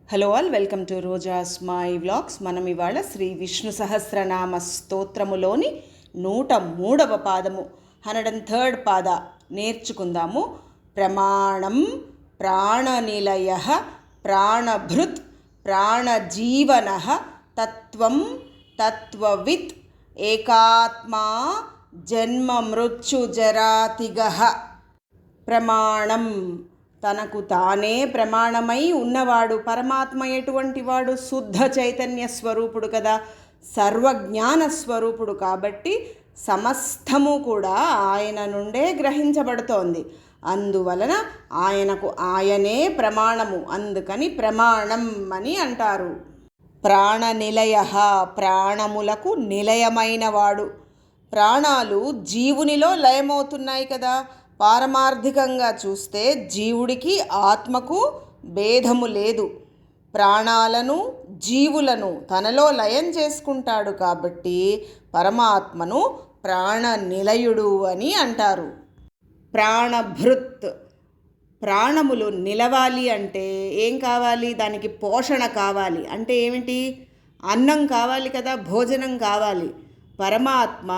Hello all, welcome to Roja's my vlogs. మనం ఇవాళ శ్రీ విష్ణు సహస్రనామ స్తోత్రములోని 103వ పాదము 103rd పాద నేర్చుకుందాము. ప్రమాణం ప్రాణనిలయ ప్రాణభృత్ ప్రాణజీవన తత్వం తత్వవిత్ ఏకాత్మా జన్మ మృత్యుజరాతిగ. ప్రమాణం తనకు తానే ప్రమాణమై ఉన్నవాడు పరమాత్మ. ఎటువంటి వాడు? శుద్ధ చైతన్య స్వరూపుడు కదా, సర్వజ్ఞాన స్వరూపుడు. కాబట్టి సమస్తము కూడా ఆయన నుండే గ్రహించబడుతోంది. అందువలన ఆయనకు ఆయనే ప్రమాణము. అందుకని ప్రమాణం అని అంటారు. ప్రాణనిలయ, ప్రాణములకు నిలయమైనవాడు. ప్రాణాలు జీవునిలో లయమవుతున్నాయి కదా. పారమార్థికంగా చూస్తే జీవుడికి ఆత్మకు భేదము లేదు. ప్రాణాలను జీవులను తనలో లయం చేసుకుంటాడు కాబట్టి పరమాత్మను ప్రాణనిలయుడు అని అంటారు. ప్రాణభృత్, ప్రాణములు నిలవాలి అంటే ఏం కావాలి? దానికి పోషణ కావాలి. అంటే ఏమిటి? అన్నం కావాలి కదా, భోజనం కావాలి. పరమాత్మ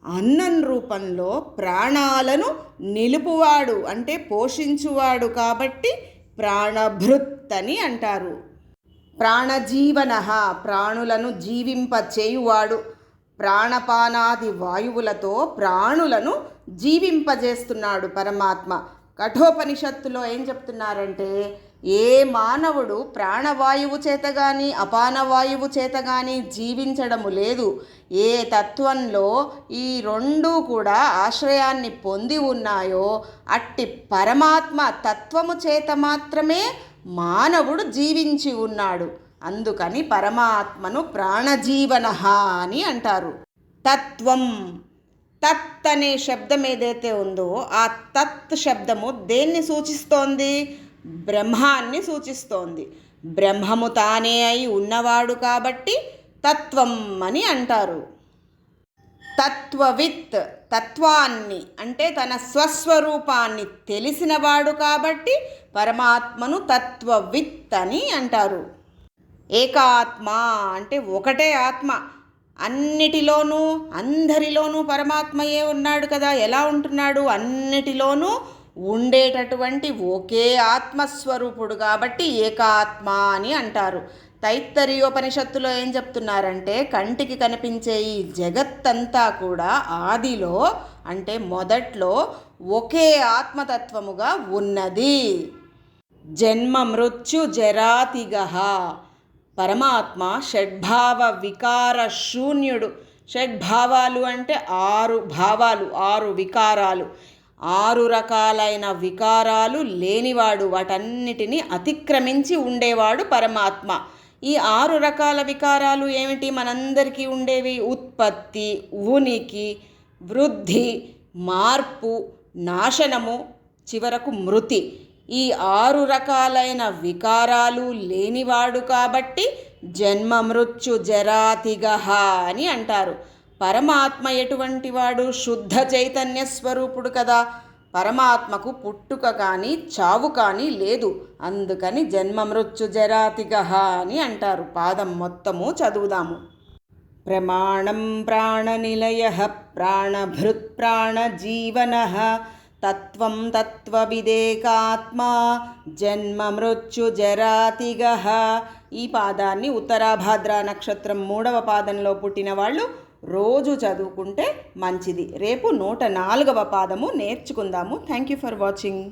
అన్నం రూపంలో ప్రాణాలను నిలుపువాడు, అంటే పోషించువాడు. కాబట్టి ప్రాణభృత్ అని అంటారు. ప్రాణజీవన, ప్రాణులను జీవింపచేయువాడు. ప్రాణపానాది వాయువులతో ప్రాణులను జీవింపజేస్తున్నాడు పరమాత్మ. కఠోపనిషత్తులో ఏం చెప్తున్నారంటే, ఏ మానవుడు ప్రాణవాయువు చేత కానీ అపానవాయువు చేత కానీ జీవించడము లేదు. ఏ తత్వంలో ఈ రెండూ కూడా ఆశ్రయాన్ని పొంది ఉన్నాయో అట్టి పరమాత్మ తత్వము చేత మాత్రమే మానవుడు జీవించి ఉన్నాడు. అందుకని పరమాత్మను ప్రాణజీవన అని అంటారు. తత్వం, తత్ అనే శబ్దం ఏదైతే ఉందో ఆ తత్ శబ్దము దేన్ని సూచిస్తోంది? బ్రహ్మాన్ని సూచిస్తోంది. బ్రహ్మము తానే అయి ఉన్నవాడు కాబట్టి తత్వం అని అంటారు. తత్వవిత్, తత్వాన్ని అంటే తన స్వస్వరూపాన్ని తెలిసినవాడు కాబట్టి పరమాత్మను తత్వవిత్ అని అంటారు. ఏకాత్మ అంటే ఒకటే ఆత్మ. అన్నిటిలోనూ అందరిలోనూ పరమాత్మయే ఉన్నాడు కదా. ఎలా ఉంటున్నాడు? అన్నిటిలోనూ ఉండేటటువంటి ఒకే ఆత్మస్వరూపుడు కాబట్టి ఏకాత్మ అని అంటారు. తైత్తరీయోపనిషత్తులో ఏం చెప్తున్నారంటే, కంటికి కనిపించే ఈ జగత్తంతా కూడా ఆదిలో అంటే మొదట్లో ఒకే ఆత్మతత్వముగా ఉన్నది. జన్మ మృత్యు జరాతిగ. పరమాత్మ షడ్భావ వికార శూన్యుడు. షడ్భావాలు అంటే 6 భావాలు, 6 వికారాలు. 6 రకాలైన వికారాలు లేనివాడు, వాటన్నిటినీ అతిక్రమించి ఉండేవాడు పరమాత్మ. ఈ 6 రకాల వికారాలు ఏమిటి? మనందరికీ ఉండేవి. ఉత్పత్తి, ఉనికి, వృద్ధి, మార్పు, నాశనము, చివరకు మృతి. ఈ 6 రకాలైన వికారాలు లేనివాడు కాబట్టి జన్మ మృత్యు జరాతిగ అని అంటారు. పరమాత్మ ఎటువంటి వాడు? శుద్ధ చైతన్య స్వరూపుడు కదా. పరమాత్మకు పుట్టుక కానీ చావు కానీ లేదు. అందుకని జన్మ మృత్యు జరాతిగ అని అంటారు. పాదం మొత్తము చదువుదాము. ప్రమాణం ప్రాణనిలయ ప్రాణభృత్ ప్రాణజీవన తత్వం తత్వవిదేకాత్మా జన్మ మృత్యు జరాతిగ. ఈ పాదాన్ని ఉత్తరాభాద్ర నక్షత్రం 3వ పాదంలో పుట్టిన వాళ్ళు రోజు చదువుకుంటే మంచిది. రేపు 104వ పాదము నేర్చుకుందాము. Thank you for watching.